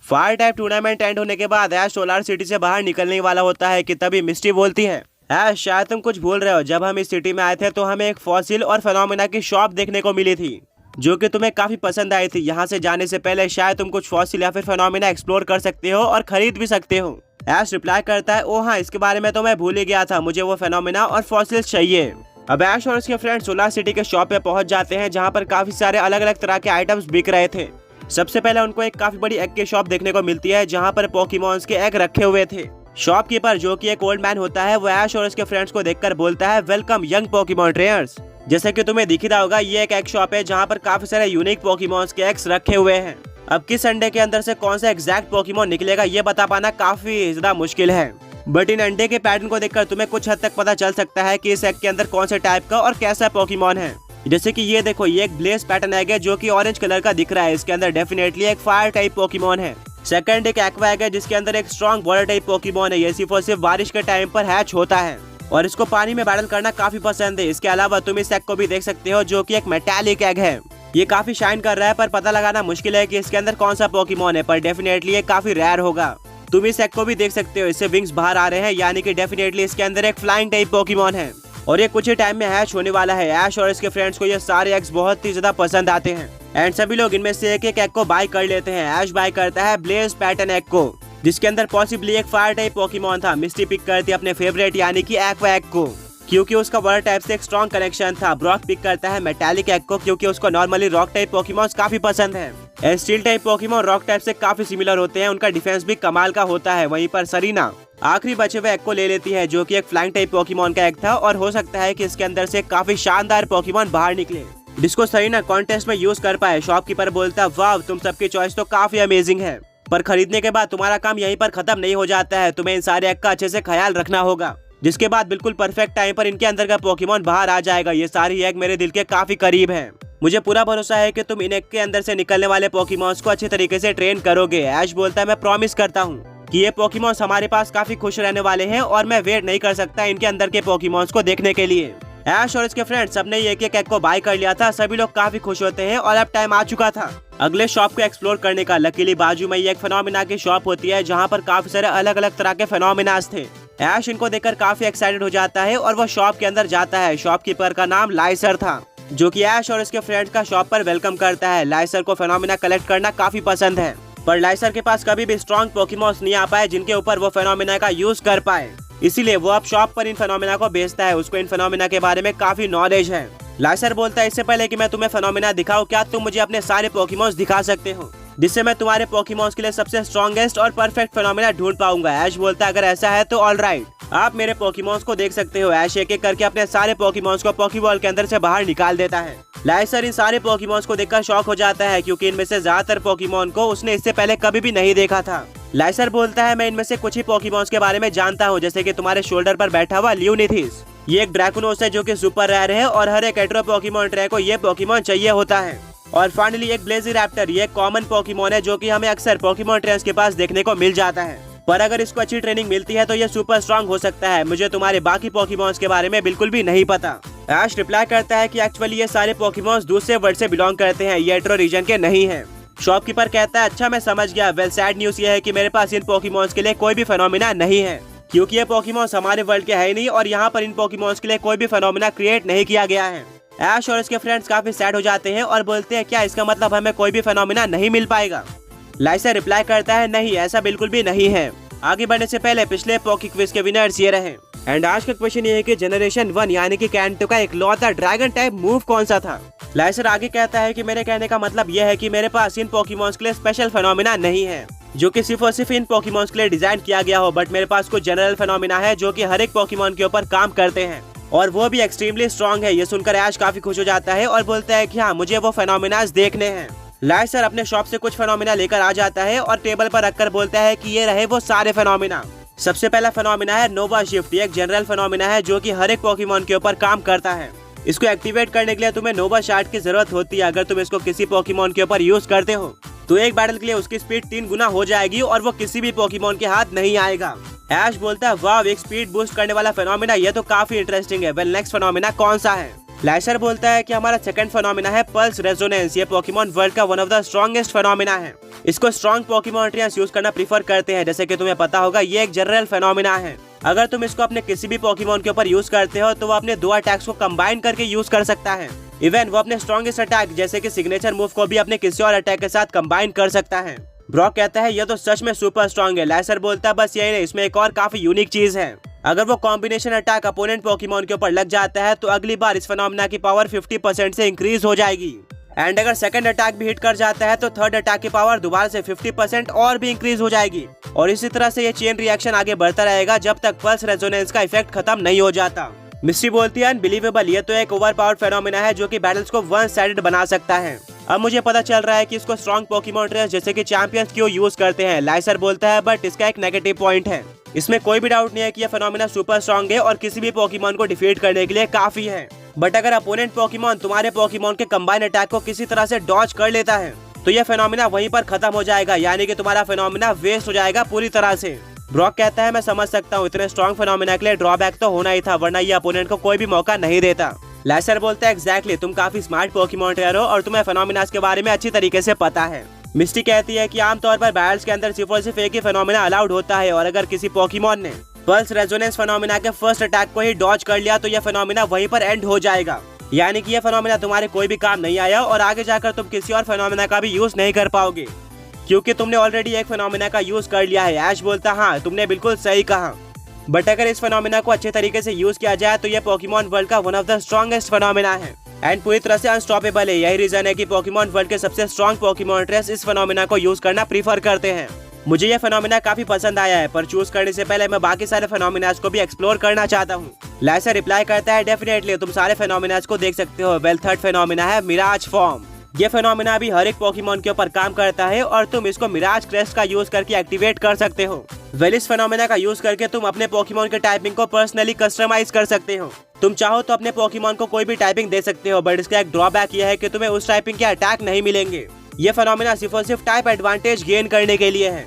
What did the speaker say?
Fire type tournament and होने के बाद ऐश सोलार सिटी से बाहर निकलने वाला होता है कि तभी मिस्टी बोलती है, ऐश शायद तुम कुछ भूल रहे हो, जब हम इस सिटी में आए थे तो हमें एक फॉसिल और फेनोमेना की शॉप देखने को मिली थी जो कि तुम्हें काफी पसंद आई थी। यहाँ से जाने से पहले शायद तुम कुछ फॉसिल या फिर फेनोमेना एक्सप्लोर कर सकते हो और खरीद भी सकते हो। ऐश रिप्लाई करता है, ओ हाँ, इसके बारे में तो मैं भूल ही गया था, मुझे वो फेनोमेना और फॉसिल्स चाहिए। अब ऐश और उसके फ्रेंड सोलार सिटी के शॉप पे पहुंच जाते हैं जहाँ पर काफी सारे अलग अलग तरह के आइटम्स बिक रहे थे। सबसे पहले उनको एक काफी बड़ी एग की शॉप देखने को मिलती है जहाँ पर पोकेमॉन्स के एग रखे हुए थे। शॉपकीपर जो कि एक ओल्ड मैन होता है वो ऐश और उसके फ्रेंड्स को देखकर बोलता है, वेलकम यंग पोकेमॉन ट्रेनर्स। जैसे कि तुम्हें दिख रहा होगा ये एक एग शॉप है जहाँ पर काफी सारे यूनिक पोकेमॉन्स के एग्स रखे हुए हैं। अब किस अंडे के अंदर से कौन सा एग्जैक्ट पोकेमॉन निकलेगा ये बता पाना काफी ज्यादा मुश्किल है, बट इन अंडे के पैटर्न को देखकर तुम्हें कुछ हद तक पता चल सकता है कि इस एग के अंदर कौन से टाइप का और कैसा पोकेमॉन है। जैसे कि ये देखो, ये एक ब्लेज पैटर्न एग है जो कि ऑरेंज कलर का दिख रहा है, इसके अंदर डेफिनेटली एक फायर टाइप पोकेमॉन है। सेकंड एक एक्वा एग है जिसके अंदर एक स्ट्रॉन्ग वाटर टाइप पोकेमॉन है, ये सिर्फ और सिर्फ बारिश के टाइम पर हैच होता है और इसको पानी में बैटल करना काफी पसंद है। इसके अलावा तुम इस एग को भी देख सकते हो जो कि एक मेटालिक एग है, ये काफी शाइन कर रहा है पर पता लगाना मुश्किल है कि इसके अंदर कौन सा पोकेमॉन है, पर डेफिनेटली ये काफी रेयर होगा। तुम इस एग को भी देख सकते हो, इससे विंग्स बाहर आ रहे हैं, यानी कि डेफिनेटली इसके अंदर एक फ्लाइंग टाइप पोकेमॉन है और ये कुछ ही टाइम में हैच होने वाला है। ऐश और इसके फ्रेंड्स को ये सारे एग्स बहुत ही ज्यादा पसंद आते हैं एंड सभी लोग इनमें से एक एक एग को बाय कर लेते हैं। ऐश बाय करता है ब्लेज पैटर्न एग को जिसके अंदर पॉसिबली एक फायर टाइप पोकेमॉन था। मिस्टी पिक करती है अपने फेवरेट यानी कि एक्वा एग को क्योंकि उसका वाटर टाइप से एक स्ट्रॉन्ग कनेक्शन था। ब्रॉक पिक करता है मेटालिक एग को क्योंकि उसको नॉर्मली रॉक टाइप पोकेमॉन्स काफी पसंद है। Steel type Pokemon rock type से काफी सिमिलर होते हैं, उनका डिफेंस भी कमाल का होता है। वहीं पर सरीना आखिरी बचे हुए एग को ले लेती है जो कि एक फ्लाइंग टाइप पोकेमॉन का एग था और हो सकता है कि इसके अंदर से काफी शानदार पोकेमॉन बाहर निकले जिसको सरीना कॉन्टेस्ट में यूज कर पाए। शॉपकीपर बोलता है, वाव, तुम सबकी चॉइस तो काफी अमेजिंग है, पर खरीदने के बाद तुम्हारा काम यहीं पर खत्म नहीं हो जाता है, तुम्हें इन सारे एग का अच्छे से ख्याल रखना होगा, जिसके बाद बिल्कुल परफेक्ट टाइम पर इनके अंदर का पोकेमॉन बाहर आ जाएगा। ये सारी एग मेरे दिल के काफी करीब हैं। मुझे पूरा भरोसा है कि तुम इन एग के अंदर से निकलने वाले पोकेमॉन्स को अच्छे तरीके से ट्रेन करोगे। ऐश बोलता है, मैं प्रॉमिस करता हूँ कि ये पोकेमॉन्स हमारे पास काफी खुश रहने वाले हैं और मैं वेट नहीं कर सकता इनके अंदर के पोकेमॉन्स को देखने के लिए। ऐश और इसके फ्रेंड्स सबने एक एक एग को बाय कर लिया था, सभी लोग काफी खुश होते हैं और अब टाइम आ चुका था अगले शॉप को एक्सप्लोर करने का। लकीली बाजू में एक फेनोमेना की शॉप होती है जहाँ पर काफी सारे अलग अलग तरह के फेनोमेनास थे। ऐश इनको देखकर काफी एक्साइटेड हो जाता है और वो शॉप के अंदर जाता है। शॉपकीपर का नाम लाइसर था जो कि ऐश और इसके फ्रेंड्स का शॉप पर वेलकम करता है। लाइसर को फेनोमेना कलेक्ट करना काफी पसंद है पर लाइसर के पास कभी भी स्ट्रॉन्ग पोकेमॉन्स नहीं आ पाए जिनके ऊपर वो फेनोमेना का यूज कर पाए, इसीलिए वो अब शॉप पर इन फेनोमेना को बेचता है। उसको इन फेनोमेना के बारे में काफी नॉलेज है। लाइसर बोलता है, इससे पहले कि मैं तुम्हें फेनोमेना दिखाऊं, क्या तुम मुझे अपने सारे पोकेमॉन्स दिखा सकते हो जिससे मैं तुम्हारे पोकेमॉन्स के लिए सबसे स्ट्रॉन्गेस्ट और परफेक्ट फेनोमेना ढूंढ पाऊंगा। ऐश बोलता है, अगर ऐसा है तो ऑल राइट, आप मेरे पोकेमॉन्स को देख सकते हो। ऐश एक एक करके अपने सारे पोकेमॉन्स को पोकेबॉल के अंदर से बाहर निकाल देता है। लाइसर इन सारे पोकेमॉन्स को देखकर शॉक हो जाता है क्योंकि इनमें से ज्यादातर पोकेमॉन को उसने इससे पहले कभी भी नहीं देखा था। लाइसर बोलता है, मैं इनमें से कुछ ही पोकेमॉन्स के बारे में जानता हूँ, जैसे कि तुम्हारे शोल्डर पर बैठा हुआ ल्यूनिथिस, ये एक ड्रैकोनोस है जो कि सुपर रेयर है और हर एक एट्रो पोकेमॉन ट्रैक को ये पोकेमॉन चाहिए होता है। और फाइनली एक ब्लेजिरैप्टर, ये कॉमन पोकेमॉन है जो कि हमें अक्सर पोकेमॉन ट्रेनर्स के पास देखने को मिल जाता है, पर अगर इसको अच्छी ट्रेनिंग मिलती है तो ये सुपर स्ट्रॉन्ग हो सकता है। मुझे तुम्हारे बाकी पोकेमॉन्स के बारे में बिल्कुल भी नहीं पता। ऐश रिप्लाई करता है कि एक्चुअली ये सारे पोकेमॉन्स दूसरे वर्ल्ड से बिलोंग करते हैं, ये एट्रो रीजन के नहीं है। शॉपकीपर कहता है, अच्छा मैं समझ गया। वेल सैड न्यूज़ ये है कि मेरे पास इन पोकेमॉन्स के लिए कोई भी फेनोमेना नहीं है क्योंकि ये पोकेमॉन्स हमारे वर्ल्ड के है नहीं और यहाँ पर इन पोकेमॉन्स के लिए कोई भी फेनोमेना क्रिएट नहीं किया गया है। ऐश और इसके फ्रेंड्स काफी सैड हो जाते हैं और बोलते हैं, क्या इसका मतलब हमें कोई भी फेनोमेना नहीं मिल पाएगा? लाइसर रिप्लाई करता है, नहीं, ऐसा बिल्कुल भी नहीं है। आगे बढ़ने से पहले पिछले पोके क्विज के विनर्स ये रहे एंड आज का क्वेश्चन ये है कि जनरेशन 1 यानी कि कैंटो का इकलौता ड्रैगन टाइप मूव कौन सा था? लाइसर आगे कहता है कि मेरे कहने का मतलब यह है कि मेरे पास इन पोकेमॉन्स के लिए स्पेशल फेनोमेना नहीं है जो कि सिर्फ और सिर्फ इन पोकेमॉन्स के लिए डिजाइन किया गया हो, बट मेरे पास कुछ जनरल फेनोमेना है जो कि हर एक पोकेमॉन के ऊपर काम करते हैं और वो भी एक्सट्रीमली स्ट्रॉन्ग है। ये सुनकर ऐश काफी खुश हो जाता है और बोलता है कि हाँ, मुझे वो फेनोमेनास देखने हैं। लाइसर अपने शॉप से कुछ फेनोमेना लेकर आ जाता है और टेबल पर रखकर बोलता है कि ये रहे वो सारे फेनोमेना। सबसे पहला फेनोमेना है नोवा शिफ्ट, एक जनरल फेनोमेना है जो कि हर एक पोकेमॉन के ऊपर काम करता है। इसको एक्टिवेट करने के लिए तुम्हें नोवा शार्ट की जरूरत होती है। अगर तुम इसको किसी पोकेमॉन के ऊपर यूज करते हो तो एक बैटल के लिए उसकी स्पीड 3 गुना हो जाएगी और वो किसी भी पोकेमॉन के हाथ नहीं आएगा। ऐश बोलता है, वाह, एक स्पीड बूस्ट करने वाला फेनोमेना, ये तो काफी इंटरेस्टिंग है। वेल नेक्स्ट फेनोमेना कौन सा है? लाइसर बोलता है कि हमारा सेकंड फेनोमेना है पल्स रेजोनेंस। ये पोकेमॉन वर्ल्ड का one of the strongest phenomena है। इसको स्ट्रॉन्ग पोकेमॉन ट्रेनर्स यूज करना प्रीफर करते हैं। जैसे कि तुम्हें पता होगा ये एक जनरल फेनोमेना है। अगर तुम इसको अपने किसी भी पोकेमॉन के ऊपर यूज करते हो तो वो अपने दो अटैक्स को कंबाइन करके यूज कर सकता है। इवन वो अपने स्ट्रॉन्गेस्ट अटैक जैसे कि सिग्नेचर मूव को भी अपने किसी और अटैक के साथ कंबाइन कर सकता है। ब्रॉक कहता है ये तो सच में सुपर स्ट्रॉन्ग है। लाइसर बोलता है बस यही नहीं, इसमें एक और काफी यूनिक चीज है। अगर वो कॉम्बिनेशन अटैक अपोनेंट पोकेमॉन के ऊपर लग जाता है तो अगली बार इस फेनोमेना की पावर 50% से इंक्रीज हो जाएगी। एंड अगर सेकंड अटैक भी हिट कर जाता है तो थर्ड अटैक की पावर दोबारा से 50% और भी इंक्रीज हो जाएगी। और इसी तरह से ये चेन रिएक्शन आगे बढ़ता रहेगा जब तक पल्स रेजोनेंस का इफेक्ट खत्म नहीं हो जाता। मिस्ट्री बोलती है अनबिलीवेबल, ये तो एक ओवर पावर्ड फेनोमेना है जो कि बैटल्स को वन साइडेड बना सकता है। अब मुझे पता चल रहा है कि इसको स्ट्रॉन्ग पोकेमॉन ट्रेनर्स जैसे कि चैंपियंस क्यों यूज करते हैं। लाइसर बोलता है बट इसका एक नेगेटिव पॉइंट है। इसमें कोई भी डाउट नहीं है कि यह फेनोमेना सुपर स्ट्रॉन्ग है और किसी भी पोकेमॉन को डिफीट करने के लिए काफी है। बट अगर अपोनेंट पोकेमॉन तुम्हारे पोकेमॉन के कंबाइन अटैक को किसी तरह से डॉज कर लेता है तो यह फेनोमेना वहीं पर खत्म हो जाएगा, यानी कि तुम्हारा फेनोमेना वेस्ट हो जाएगा पूरी तरह से। ब्रॉक कहता है मैं समझ सकता हूँ, इतने स्ट्रॉन्ग फेनोमेना के लिए ड्रॉबैक तो होना ही था, वरना ये अपोनेंट को कोई भी मौका नहीं देता। लाइसर बोलता है एग्जैक्टली, तुम काफी स्मार्ट पोकेमॉन ट्रेनर हो और तुम्हें फेनोमेनास के बारे में अच्छी तरीके से पता है। मिस्टी कहती है कि आमतौर पर बैटल्स के अंदर सिर्फ और सिर्फ एक ही फेनोमेना अलाउड होता है और अगर किसी पोकेमॉन ने पल्स रेजोनेंस फेनोमेना के फर्स्ट अटैक को ही डॉज कर लिया तो यह फेनोमेना वहीं पर एंड हो जाएगा, यानी कि यह फेनोमेना तुम्हारे कोई भी काम नहीं आया और आगे जाकर तुम किसी और फेनोमेना का भी यूज नहीं कर पाओगे क्योंकि तुमने ऑलरेडी एक फेनोमेना का यूज कर लिया है। ऐश बोलता हाँ तुमने बिल्कुल सही कहा, बट अगर इस फेनोमेना को अच्छे तरीके से यूज किया जाए तो ये पोकेमॉन वर्ल्ड का one of the strongest phenomena है एंड पूरी तरह से अनस्टॉपेबल है। यही रीजन है कि पोकेमॉन वर्ल्ड के सबसे स्ट्रॉन्ग पोकेमॉन ट्रेनर्स इस फेनोमेना को यूज करना प्रीफर करते हैं। मुझे यह फेनोमेना काफी पसंद आया है, पर चूज करने से पहले मैं बाकी सारे फेनोमेनास को भी एक्सप्लोर करना चाहता हूँ। लाइसर रिप्लाई करता है डेफिनेटली, तुम सारे फेनोमेनास को देख सकते हो। वेल थर्ड फेनोमेना है मिराज फॉर्म। ये फेनोमेना भी हर एक पोकेमॉन के ऊपर काम करता है और तुम इसको मिराज क्रेस्ट का यूज करके एक्टिवेट कर सकते हो। वेल इस फेनोमेना का यूज करके तुम अपने पोकेमॉन के टाइपिंग को पर्सनली कस्टमाइज कर सकते हो। तुम चाहो तो अपने पोकेमॉन को कोई भी टाइपिंग दे सकते हो, बट इसका एक ड्रॉबैक यह है कि तुम्हें उस टाइपिंग के अटैक नहीं मिलेंगे। ये फेनोमेना सिर्फ और सिर्फ टाइप एडवांटेज गेन करने के लिए है।